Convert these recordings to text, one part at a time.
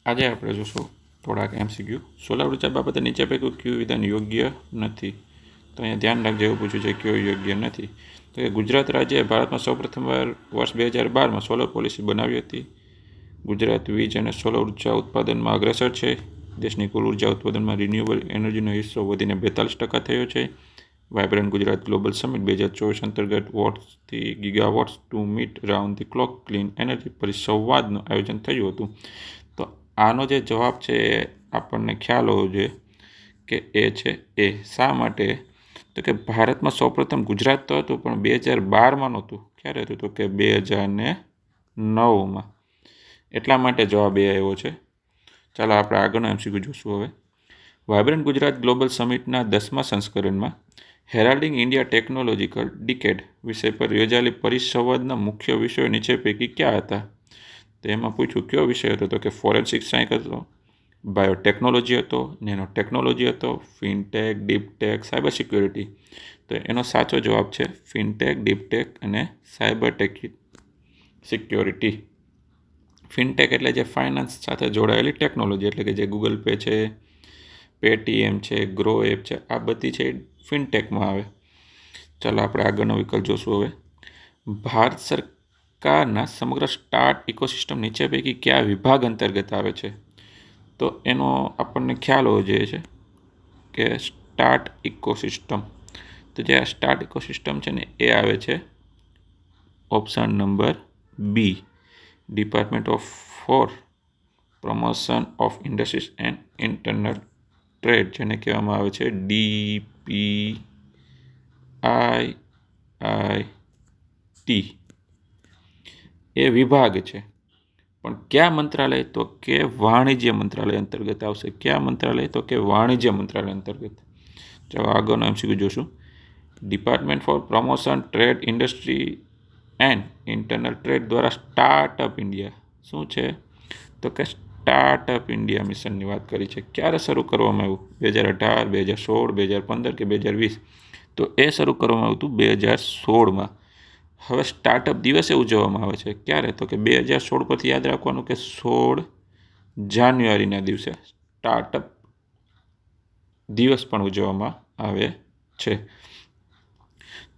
આજે આપણે જોશું થોડાક MCQ સોલાર ઉર્જા બાબતે નીચે પૈકી કયું વિધાન યોગ્ય નથી. તો અહીંયા ધ્યાન રાખજો, એવું પૂછ્યું છે કયું યોગ્ય નથી. તો કે ગુજરાત રાજ્યએ ભારતમાં સૌપ્રથમવાર વર્ષ 2012માં સોલર પોલિસી બનાવી હતી. ગુજરાત વીજ અને સોલર ઉર્જા ઉત્પાદનમાં અગ્રેસર છે. દેશની કુલ ઉર્જા ઉત્પાદનમાં રિન્યુએબલ એનર્જીનો હિસ્સો વધીને 42% થયો છે. વાઇબ્રન્ટ ગુજરાત ગ્લોબલ સમિટ 2024 અંતર્ગત વોટ્સથી gigawatts to meet round the clock clean energy પરિસંવાદનું આયોજન થયું હતું. તો આનો જે જવાબ છે એ આપણને ખ્યાલ હોવો જોઈએ કે એ છે એ. શા માટે? તો કે ભારતમાં સૌપ્રથમ ગુજરાત તો હતું, પણ 2012માં નહોતું. ક્યારે હતું? તો કે 2009માં. એટલા માટે જવાબ એ આવ્યો છે. ચાલો આપણે આગળનો MCQ જોશું હવે. વાઇબ્રન્ટ ગુજરાત ગ્લોબલ સમિટના 10મા સંસ્કરણમાં હેરાલ્ડિંગ ઇન્ડિયા ટેકનોલોજીકલ ડિકેડ વિષય પર યોજાયેલી પરિસંવાદના મુખ્ય વિષયો નીચે પૈકી ક્યાં હતા? તો એમાં પૂછ્યું કયો વિષય હતો? તો કે ફોરેન્સિક સાયન્સ હતો, બાયોટેકનોલોજી હતો, નેનો ટેકનોલોજી હતો, ફિનટેક, ડીપટેક, સાયબર સિક્યોરિટી. તો એનો સાચો જવાબ છે ફિનટેક, ડીપટેક અને સાયબર સિક્યોરિટી. ફિનટેક એટલે જે ફાઇનાન્સ સાથે જોડાયેલી ટેકનોલોજી, એટલે કે જે ગૂગલ પે છે, પેટીએમ છે, ગ્રો એપ છે, આ બધી છે ફિનટેકમાં આવે. ચાલો આપણે આગળનો વિકલ્પ જોશું હવે. ભારત સરકારના સમગ્ર સ્ટાર્ટ ઇકોસિસ્ટમ નીચે પૈકી કયા વિભાગ અંતર્ગત આવે છે? તો એનો આપણને ખ્યાલ હોવો જોઈએ છે કે સ્ટાર્ટ ઇકોસિસ્ટમ, તો જે આ સ્ટાર્ટ ઇકોસિસ્ટમ છે ને એ આવે છે option number B, department for promotion of industries and internal trade, જેને કહેવામાં આવે છે DPIIT. એ વિભાગ છે, પણ કયા મંત્રાલય? તો કે વાણિજ્ય મંત્રાલય અંતર્ગત આવશે. કયા મંત્રાલય? તો કે વાણિજ્ય મંત્રાલય અંતર્ગત. ચાલો આગળનો MCQ જોશું. Department for promotion trade industry and internal trade દ્વારા સ્ટાર્ટઅપ ઇન્ડિયા શું છે? તો કે સ્ટાર્ટઅપ ઇન્ડિયા મિશનની વાત કરી છે. ક્યારે શરૂ કરવામાં આવ્યું? 2018, 2016, 2015 કે 2020? તો એ શરૂ કરવામાં આવ્યું હતું 2016માં. હવે સ્ટાર્ટઅપ દિવસે ઉજવવામાં આવે છે. ક્યારે? તો કે 2016 પરથી યાદ રાખવાનું કે 16 જાન્યુઆરીના દિવસે સ્ટાર્ટઅપ દિવસ પણ ઉજવવામાં આવે છે.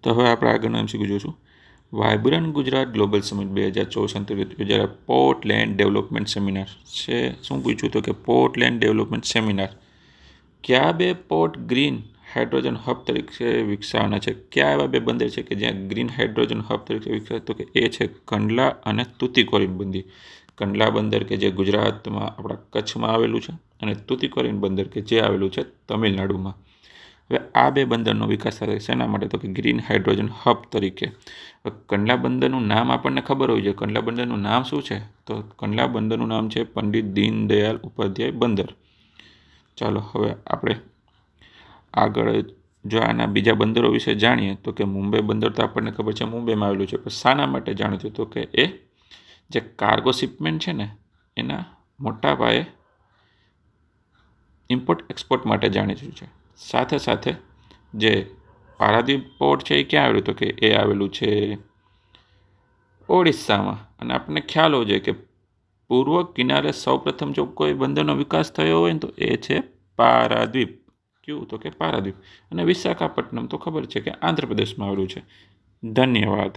તો હવે આપણે આગળનો MCQ જોશું. વાઇબ્રન્ટ ગુજરાત ગ્લોબલ સમિટ 2024 અંતર્ગત યોજાયેલા પોર્ટ લેન્ડ ડેવલપમેન્ટ સેમિનાર છે. શું પૂછ્યું? તો કે પોર્ટ લેન્ડ ડેવલપમેન્ટ સેમિનાર. કયા બે પોર્ટ ગ્રીન હાઇડ્રોજન હબ તરીકે વિકસાવવાના છે? કયા એવા બે બંદર છે કે જ્યાં ગ્રીન હાઇડ્રોજન હબ તરીકે વિકસાવે? તો કે એ છે કંડલા અને તુતીકોરીન બંદર. કંડલા બંદર કે જે ગુજરાતમાં આપણા કચ્છમાં આવેલું છે, અને તુતીકોરીન બંદર કે જે આવેલું છે તમિલનાડુમાં. હવે આ બે બંદરનો વિકાસ થાય શેના માટે? તો કે ગ્રીન હાઇડ્રોજન હબ તરીકે. કંડલા બંદરનું નામ આપણને ખબર હોવી જોઈએ. કંડલા બંદરનું નામ શું છે? તો કંડલા બંદરનું નામ છે પંડિત દીનદયાળ ઉપાધ્યાય બંદર. ચાલો હવે આપણે આગળ જો આના બીજા બંદરો વિશે જાણીએ તો કે મુંબઈ બંદર તો આપણને ખબર છે મુંબઈમાં આવેલું છે, પણ શાના માટે જાણીતું? તો કે એ જે કાર્ગો શિપમેન્ટ છે ને એના મોટા પાયે ઇમ્પોર્ટ એક્સપોર્ટ માટે જાણીતું છે. સાથે સાથે જે પારાદીપ પોર્ટ છે એ ક્યાં આવેલું? તો કે એ આવેલું છે ઓડિશામાં. અને આપણને ખ્યાલ હોવો જોઈએ કે પૂર્વ કિનારે સૌપ્રથમ જો કોઈ બંદરનો વિકાસ થયો હોય ને તો એ છે પારાદીપ. કયું? તો કે પારાદીપ. અને વિશાખાપટ્ટનમ તો ખબર છે કે આંધ્રપ્રદેશમાં આવેલું છે. ધન્યવાદ.